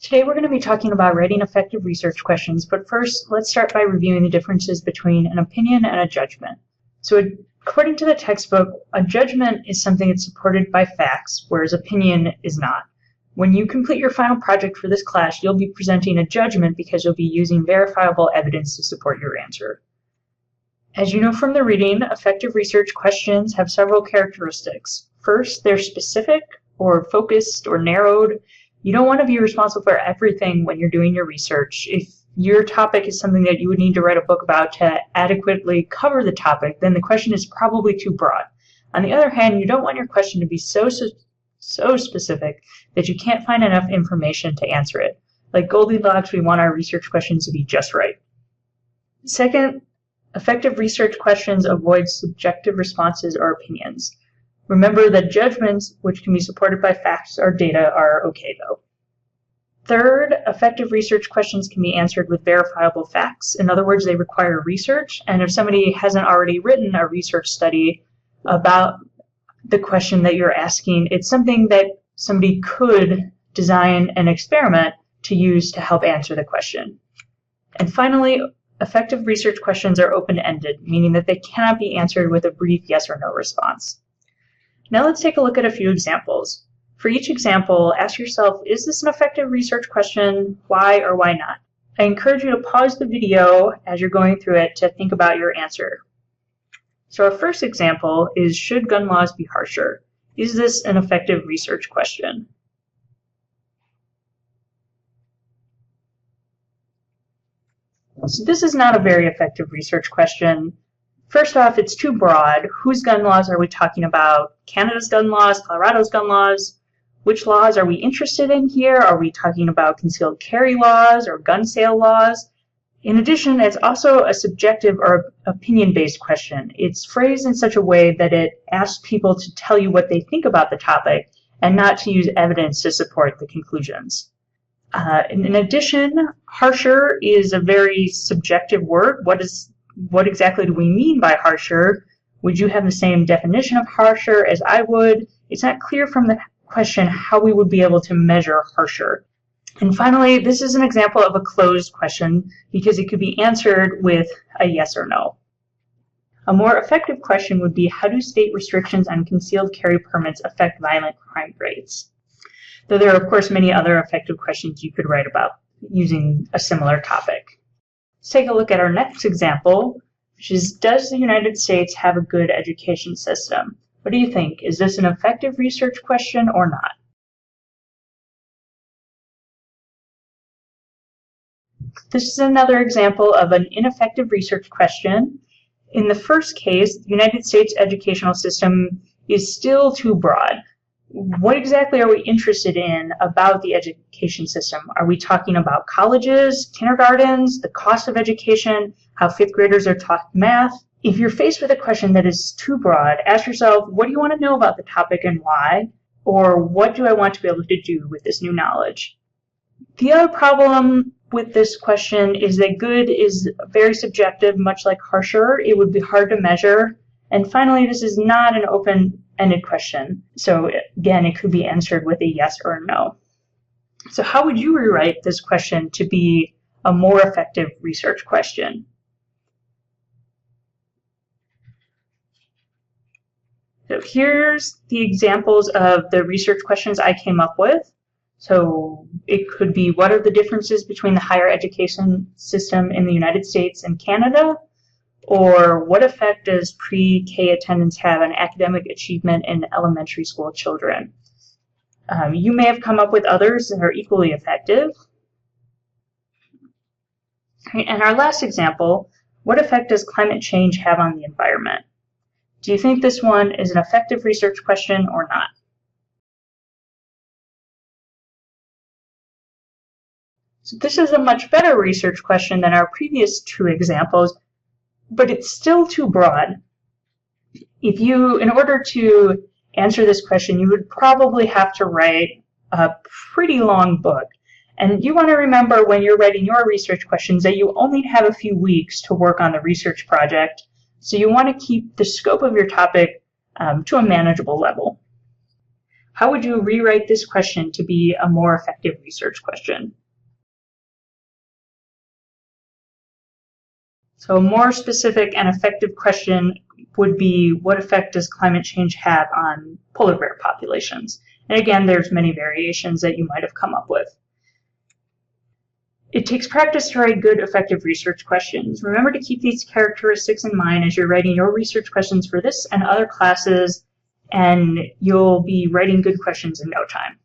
Today we're going to be talking about writing effective research questions, but first let's start by reviewing the differences between an opinion and a judgment. So according to the textbook, a judgment is something that's supported by facts, whereas opinion is not. When you complete your final project for this class, you'll be presenting a judgment because you'll be using verifiable evidence to support your answer. As you know from the reading, effective research questions have several characteristics. First, they're specific or focused or narrowed. You don't want to be responsible for everything when you're doing your research. If your topic is something that you would need to write a book about to adequately cover the topic, then the question is probably too broad. On the other hand, you don't want your question to be so specific that you can't find enough information to answer it. Like Goldilocks, we want our research questions to be just right. Second, effective research questions avoid subjective responses or opinions. Remember that judgments, which can be supported by facts or data, are okay though. Third, effective research questions can be answered with verifiable facts. In other words, they require research, and if somebody hasn't already written a research study about the question that you're asking, it's something that somebody could design an experiment to use to help answer the question. And finally, effective research questions are open-ended, meaning that they cannot be answered with a brief yes or no response. Now let's take a look at a few examples. For each example, ask yourself, is this an effective research question? Why or why not? I encourage you to pause the video as you're going through it to think about your answer. So our first example is, should gun laws be harsher? Is this an effective research question? So this is not a very effective research question. First off, it's too broad. Whose gun laws are we talking about? Canada's gun laws, Colorado's gun laws? Which laws are we interested in here? Are we talking about concealed carry laws or gun sale laws? In addition, it's also a subjective or opinion-based question. It's phrased in such a way that it asks people to tell you what they think about the topic and not to use evidence to support the conclusions. In addition, harsher is a very subjective word. What exactly do we mean by harsher? Would you have the same definition of harsher as I would? It's not clear from the question how we would be able to measure harsher. And finally, this is an example of a closed question because it could be answered with a yes or no. A more effective question would be, how do state restrictions on concealed carry permits affect violent crime rates? Though there are, of course, many other effective questions you could write about using a similar topic. Let's take a look at our next example, which is, does the United States have a good education system? What do you think? Is this an effective research question or not? This is another example of an ineffective research question. In the first case, the United States educational system is still too broad. What exactly are we interested in about the education system? Are we talking about colleges, kindergartens, the cost of education, how fifth graders are taught math? If you're faced with a question that is too broad, ask yourself, what do you want to know about the topic and why? Or what do I want to be able to do with this new knowledge? The other problem with this question is that good is very subjective, much like harsher. It would be hard to measure. And finally, this is not an open-ended question. So again, it could be answered with a yes or a no. So how would you rewrite this question to be a more effective research question? So here's the examples of the research questions I came up with. So it could be, what are the differences between the higher education system in the United States and Canada? Or what effect does pre-K attendance have on academic achievement in elementary school children? You may have come up with others that are equally effective. And our last example, what effect does climate change have on the environment? Do you think this one is an effective research question or not? So this is a much better research question than our previous two examples, but it's still too broad. In order to answer this question, you would probably have to write a pretty long book. And you want to remember when you're writing your research questions that you only have a few weeks to work on the research project. So you want to keep the scope of your topic to a manageable level. How would you rewrite this question to be a more effective research question? So a more specific and effective question would be, what effect does climate change have on polar bear populations? And again, there's many variations that you might have come up with. It takes practice to write good, effective research questions. Remember to keep these characteristics in mind as you're writing your research questions for this and other classes, and you'll be writing good questions in no time.